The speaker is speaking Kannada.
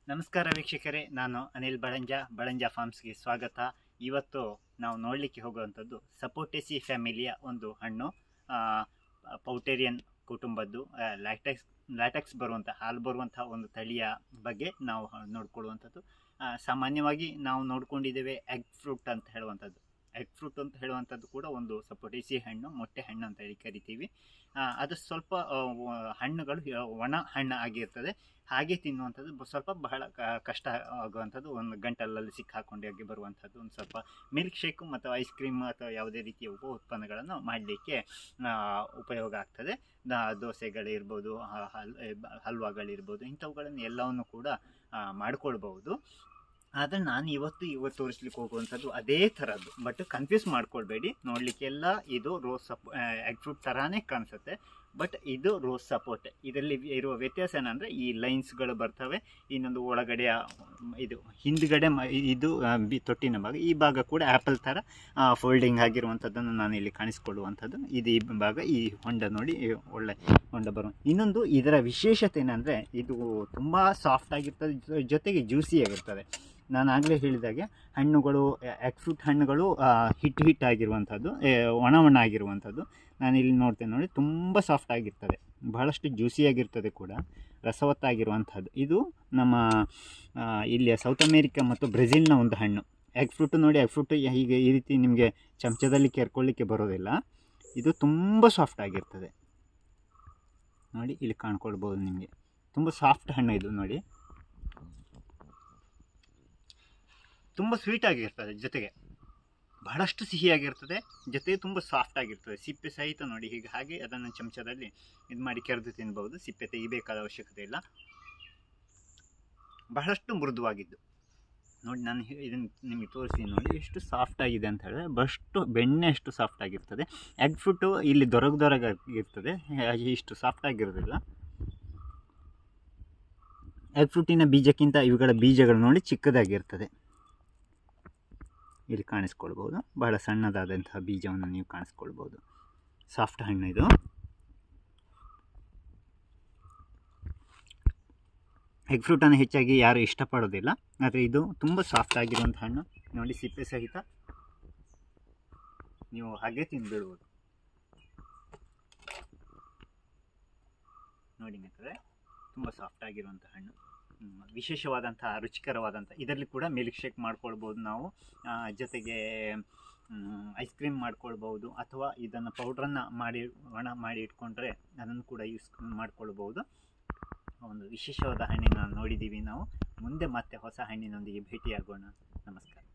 ನಮಸ್ಕಾರ ವೀಕ್ಷಕರೇ, ನಾನು ಅನಿಲ್ ಬಳಂಜ ಫಾರ್ಮ್ಸ್ಗೆ ಸ್ವಾಗತ. ಇವತ್ತು ನಾವು ನೋಡಲಿಕ್ಕೆ ಹೋಗುವಂಥದ್ದು ಸಪೋಟೇಸಿ ಫ್ಯಾಮಿಲಿಯ ಒಂದು ಹಣ್ಣು, ಪೌಟೇರಿಯನ್ ಕುಟುಂಬದ್ದು, ಲ್ಯಾಟೆಕ್ಸ್ ಬರುವಂಥ ಹಾಲು ಬರುವಂಥ ಒಂದು ತಳಿಯ ಬಗ್ಗೆ ನಾವು ನೋಡ್ಕೊಳ್ಳುವಂಥದ್ದು. ಸಾಮಾನ್ಯವಾಗಿ ನಾವು ನೋಡ್ಕೊಂಡಿದ್ದೇವೆ ಎಗ್ ಫ್ರೂಟ್ ಅಂತ ಹೇಳುವಂಥದ್ದು ಕೂಡ ಒಂದು ಸಪೋಟೇಸಿ ಹಣ್ಣು, ಮೊಟ್ಟೆ ಹಣ್ಣು ಅಂತ ಹೇಳಿ ಕರಿತೀವಿ. ಅದು ಸ್ವಲ್ಪ ಹಣ್ಣುಗಳು ಒಣ ಹಣ್ಣು ಆಗಿರ್ತದೆ. ಹಾಗೆ ತಿನ್ನುವಂಥದ್ದು ಸ್ವಲ್ಪ ಬಹಳ ಕಷ್ಟ ಆಗುವಂಥದ್ದು, ಒಂದು ಗಂಟಲಲ್ಲಿ ಸಿಕ್ಕಾಕೊಂಡಾಗಿ ಬರುವಂಥದ್ದು. ಒಂದು ಸ್ವಲ್ಪ ಮಿಲ್ಕ್ ಶೇಕು ಮತ್ತು ಐಸ್ ಕ್ರೀಮ್ ಅಥವಾ ಯಾವುದೇ ರೀತಿಯ ಉಪ ಉತ್ಪನ್ನಗಳನ್ನು ಮಾಡಲಿಕ್ಕೆ ಉಪಯೋಗ ಆಗ್ತದೆ. ದೋಸೆಗಳಿರ್ಬೋದು, ಹಲ್ವಾಗಳಿರ್ಬೋದು, ಇಂಥವುಗಳನ್ನು ಎಲ್ಲವನ್ನು ಕೂಡ ಮಾಡ್ಕೊಳ್ಬಹುದು. ಆದರೆ ನಾನು ಇವತ್ತು ತೋರಿಸ್ಲಿಕ್ಕೆ ಹೋಗುವಂಥದ್ದು ಅದೇ ಥರದ್ದು, ಬಟ್ ಕನ್ಫ್ಯೂಸ್ ಮಾಡ್ಕೊಳ್ಬೇಡಿ. ನೋಡಲಿಕ್ಕೆಲ್ಲ ಇದು ರೋಸ್ ಎಗ್ ಫ್ರೂಟ್ ಥರಾನೇ ಕಾಣಿಸುತ್ತೆ, ಬಟ್ ಇದು ರೋಸ್ ಸಪೋಟೆ. ಇದರಲ್ಲಿ ಇರುವ ವ್ಯತ್ಯಾಸ ಏನಂದರೆ ಈ ಲೈನ್ಸ್ಗಳು ಬರ್ತವೆ. ಇನ್ನೊಂದು ಒಳಗಡೆಯ ಇದು ಹಿಂದ್ಗಡೆ ಇದು ತೊಟ್ಟಿನ ಭಾಗ, ಈ ಭಾಗ ಕೂಡ ಆ್ಯಪಲ್ ಥರ ಫೋಲ್ಡಿಂಗ್ ಆಗಿರುವಂಥದ್ದನ್ನು ನಾನು ಇಲ್ಲಿ ಕಾಣಿಸ್ಕೊಳ್ಳುವಂಥದ್ದು. ಇದು ಈ ಭಾಗ, ಈ ಹೊಂಡ ನೋಡಿ, ಒಳ್ಳೆ ಹೊಂಡ ಬರುವ. ಇನ್ನೊಂದು ಇದರ ವಿಶೇಷತೆ ಏನಂದರೆ ಇದು ತುಂಬ ಸಾಫ್ಟ್ ಆಗಿರ್ತದೆ, ಜೊತೆಗೆ ಜ್ಯೂಸಿಯಾಗಿರ್ತದೆ. ನಾನು ಆಗಲೇ ಹೇಳಿದಾಗೆ ಹಣ್ಣುಗಳು, ಎಗ್ ಫ್ರೂಟ್ ಹಣ್ಣುಗಳು ಹಿಟ್ ಆಗಿರುವಂಥದ್ದು, ಒಣ ಆಗಿರುವಂಥದ್ದು. ನಾನು ಇಲ್ಲಿ ನೋಡ್ತೇನೆ ನೋಡಿ, ತುಂಬ ಸಾಫ್ಟ್ ಆಗಿರ್ತದೆ, ಬಹಳಷ್ಟು ಜ್ಯೂಸಿಯಾಗಿರ್ತದೆ ಕೂಡ, ರಸವತ್ತಾಗಿರುವಂಥದ್ದು. ಇದು ನಮ್ಮ ಇಲ್ಲಿಯ ಸೌತ್ ಅಮೇರಿಕಾ ಮತ್ತು ಬ್ರೆಜಿಲ್ನ ಒಂದು ಹಣ್ಣು. ಎಗ್ ಫ್ರೂಟು ನೋಡಿ, ಎಗ್ ಫ್ರೂಟು ಹೀಗೆ ಈ ರೀತಿ ನಿಮಗೆ ಚಮಚದಲ್ಲಿ ಕೆರ್ಕೊಳ್ಳಿಕ್ಕೆ ಬರೋದಿಲ್ಲ. ಇದು ತುಂಬ ಸಾಫ್ಟ್ ಆಗಿರ್ತದೆ ನೋಡಿ, ಇಲ್ಲಿ ಕಾಣ್ಕೊಳ್ಬೋದು ನಿಮಗೆ. ತುಂಬ ಸಾಫ್ಟ್ ಹಣ್ಣು ಇದು ನೋಡಿ, ತುಂಬ ಸ್ವೀಟ್ ಆಗಿರ್ತದೆ, ಜೊತೆಗೆ ಬಹಳಷ್ಟು ಸಿಹಿಯಾಗಿರ್ತದೆ, ಜೊತೆಗೆ ತುಂಬ ಸಾಫ್ಟ್ ಆಗಿರ್ತದೆ. ಸಿಪ್ಪೆ ಸಹಿತ ನೋಡಿ, ಹೀಗೆ ಹಾಗೆ ಅದನ್ನು ಚಮಚದಲ್ಲಿ ಇದು ಮಾಡಿ ಕೆರೆದು ತಿನ್ಬೋದು. ಸಿಪ್ಪೆ ತೆಗಿಬೇಕಾದ ಅವಶ್ಯಕತೆ ಇಲ್ಲ, ಬಹಳಷ್ಟು ಮೃದುವಾಗಿದ್ದು ನೋಡಿ. ನಾನು ಇದನ್ನು ನಿಮಗೆ ತೋರಿಸಿ ನೋಡಿ, ಎಷ್ಟು ಸಾಫ್ಟ್ ಆಗಿದೆ ಅಂತ ಹೇಳಿದ್ರೆ, ಬಷ್ಟು ಬೆಣ್ಣೆ ಅಷ್ಟು ಸಾಫ್ಟ್ ಆಗಿರ್ತದೆ. ಎಗ್ ಫ್ರೂಟು ಇಲ್ಲಿ ದೊರಗಾಗಿರ್ತದೆ, ಇಷ್ಟು ಸಾಫ್ಟ್ ಆಗಿರೋದಿಲ್ಲ. ಎಗ್ ಫ್ರೂಟಿನ ಬೀಜಕ್ಕಿಂತ ಇವುಗಳ ಬೀಜಗಳು ನೋಡಿ ಚಿಕ್ಕದಾಗಿರ್ತದೆ, ಇಲ್ಲಿ ಕಾಣಿಸ್ಕೊಳ್ಬೋದು. ಬಹಳ ಸಣ್ಣದಾದಂತಹ ಬೀಜವನ್ನು ನೀವು ಕಾಣಿಸ್ಕೊಳ್ಬೋದು. ಸಾಫ್ಟ್ ಹಣ್ಣು ಇದು. ಎಗ್ ಫ್ರೂಟನ್ನು ಹೆಚ್ಚಾಗಿ ಯಾರು ಇಷ್ಟಪಡೋದಿಲ್ಲ, ಆದರೆ ಇದು ತುಂಬ ಸಾಫ್ಟ್ ಆಗಿರುವಂಥ ಹಣ್ಣು ನೋಡಿ. ಸಿಪ್ಪೆ ಸಹಿತ ನೀವು ಹಾಗೆ ತಿಂದುಬಿಡ್ಬೋದು ನೋಡಿ. ಬೇಕಾದರೆ ತುಂಬ ಸಾಫ್ಟ್ ಆಗಿರುವಂಥ ಹಣ್ಣು, ವಿಶೇಷವಾದಂಥ ರುಚಿಕರವಾದಂಥ. ಇದರಲ್ಲಿ ಕೂಡ ಮಿಲ್ಕ್ ಶೇಕ್ ಮಾಡ್ಕೊಳ್ಬೋದು ನಾವು, ಜೊತೆಗೆ ಐಸ್ ಕ್ರೀಮ್ ಮಾಡ್ಕೊಳ್ಬೋದು, ಅಥವಾ ಇದನ್ನು ಪೌಡ್ರನ್ನು ಒಣ ಮಾಡಿ ಇಟ್ಕೊಂಡ್ರೆ ಅದನ್ನು ಕೂಡ ಯೂಸ್ ಮಾಡ್ಕೊಳ್ಬೋದು. ಒಂದು ವಿಶೇಷವಾದ ಹಣ್ಣಿನ ನೋಡಿದ್ದೀವಿ ನಾವು. ಮುಂದೆ ಮತ್ತೆ ಹೊಸ ಹಣ್ಣಿನೊಂದಿಗೆ ಭೇಟಿಯಾಗೋಣ. ನಮಸ್ಕಾರ.